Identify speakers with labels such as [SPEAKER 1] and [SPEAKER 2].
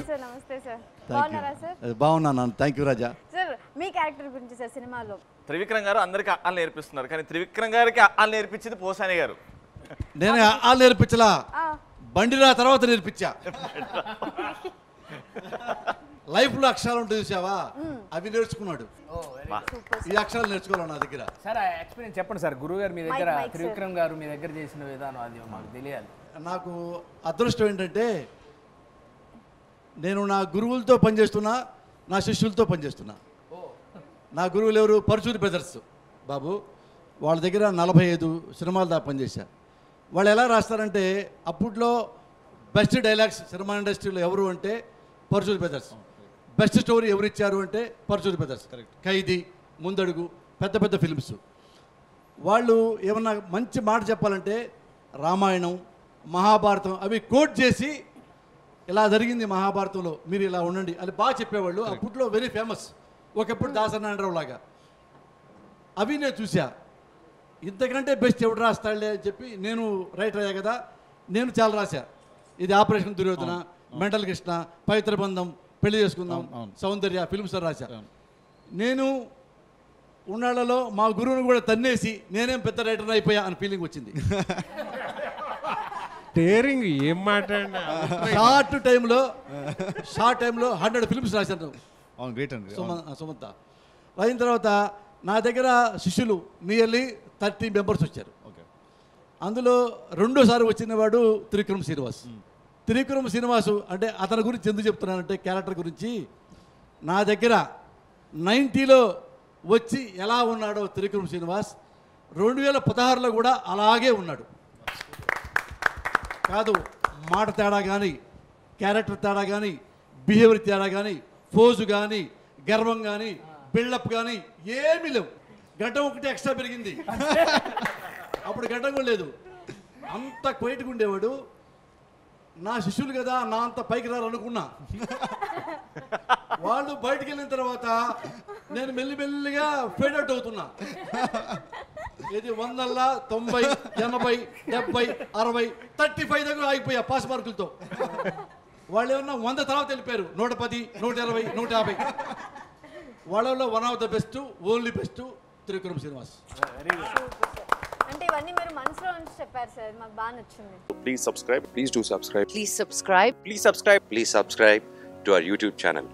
[SPEAKER 1] Sir నమస్తే sir బాగున్నారా sir
[SPEAKER 2] బాగున్నాను thank you Raja
[SPEAKER 1] sir me character గురించి సార్ సినిమాలో
[SPEAKER 3] త్రివిక్రమ్ గారు అందరికి అల్లు నేర్పిస్తున్నారు కానీ త్రివిక్రమ్ గారికి అల్లు నేర్పించింది పోసాని గారు
[SPEAKER 2] నేను వాళ్ళు నేర్పించలా బండిరా తర్వాత నేర్పించా లైఫ్లో అక్షరాలు ఉంటుంది చూసావా అవి నేర్చుకున్నాడు ఈ అక్షరాలు నేర్చుకోవాలి నా దగ్గర
[SPEAKER 4] సార్ ఎక్స్పీరియన్స్ చెప్పండి సార్ గురువు గారు మీ దగ్గర త్రివిక్రమ్ గారు మీ దగ్గర చేసిన విధానం అది మాకు తెలియాలి
[SPEAKER 2] నాకు అదృష్టం ఏంటంటే నేను నా గురువులతో పనిచేస్తున్నా నా శిష్యులతో పనిచేస్తున్నా నా గురువులు ఎవరు పరచూరి బ్రదర్స్ బాబు వాళ్ళ దగ్గర 45 సినిమాల దాకా పనిచేశా వాళ్ళు ఎలా రాస్తారంటే అప్పట్లో బెస్ట్ డైలాగ్స్ సినిమా ఇండస్ట్రీలో ఎవరు అంటే పరచూరి బ్రదర్స్ బెస్ట్ స్టోరీ ఎవరు ఇచ్చారు అంటే పరచూరి బ్రదర్స్ ఖైదీ ముందడుగు పెద్ద పెద్ద ఫిల్మ్స్ వాళ్ళు ఏమన్నా మంచి మాట చెప్పాలంటే రామాయణం మహాభారతం అవి కోట్ చేసి ఇలా జరిగింది మహాభారతంలో మీరు ఇలా ఉండండి అని బాగా చెప్పేవాళ్ళు అప్పట్లో వెరీ ఫేమస్ ఒకప్పుడు దాసనారాయణరావు లాగా అవి నేను చూసా ఇంతకంటే బెస్ట్ ఎవడు రాస్తాడులే అని చెప్పి నేను రైటర్ అయ్యా కదా నేను చాలా రాశా ఇది ఆపరేషన్ దుర్యోధన మెంటల్ కృష్ణ పవిత్ర బంధం పెళ్లి చేసుకుందాం సౌందర్య ఫిల్మ్స్ రాశా నేను ఉన్నాళ్లలో మా గురువుని కూడా తన్నేసి నేనేం పెద్ద రైటర్ అయిపోయా అని ఫీలింగ్ వచ్చింది
[SPEAKER 5] టేరింగ్ ఏం మాట్లాడినా
[SPEAKER 2] షార్ట్ టైంలో 100 ఫిల్మ్స్ రాశాను
[SPEAKER 5] గ్రేట్ అండి
[SPEAKER 2] సుమంత అయిన తర్వాత నా దగ్గర శిష్యులు నియర్లీ 30 మెంబర్స్ వచ్చారు అందులో రెండోసారి వచ్చిన వాడు త్రివిక్రమ్ శ్రీనివాసు అంటే అతని గురించి ఎందుకు చెప్తున్నానంటే క్యారెక్టర్ గురించి నా దగ్గర 90లో వచ్చి ఎలా ఉన్నాడో త్రివిక్రమ్ శ్రీనివాస్ 2016లో కూడా అలాగే ఉన్నాడు కాదు మాట తేడా కానీ క్యారెక్టర్ తేడా కానీ బిహేవియర్ తేడా కానీ ఫోజు కానీ గర్వం కానీ బిల్డప్ కానీ ఏమీ లేవు గడ్డం ఒకటి ఎక్స్ట్రా పెరిగింది అప్పుడు గడ్డం కూడా లేదు అంత క్వైట్గా ఉండేవాడు నా శిష్యులు కదా నా అంత పైకి రాలనుకున్నా వాళ్ళు బయటికి వెళ్ళిన తర్వాత నేను మెల్లిమెల్లిగా ఫేడ్ అవుట్ అవుతున్నా ఇది 100, 90, 80, 70, 60, 35 దగ్గర ఆగిపోయా పాస్ మార్కులతో వాళ్ళు ఏమన్నా 100 తర్వాత వెళ్ళిపోయారు 110, 120, 150 వాళ్ళలో one of the best only best Trivikram Srinivas
[SPEAKER 1] అంటే ఇవన్నీ మీరు మనసులో నుంచి చెప్పారు సార్ మాకు బాగా నచ్చింది
[SPEAKER 6] Please subscribe. Please do subscribe.
[SPEAKER 7] Please subscribe.
[SPEAKER 6] Please subscribe. Please subscribe to our YouTube channel.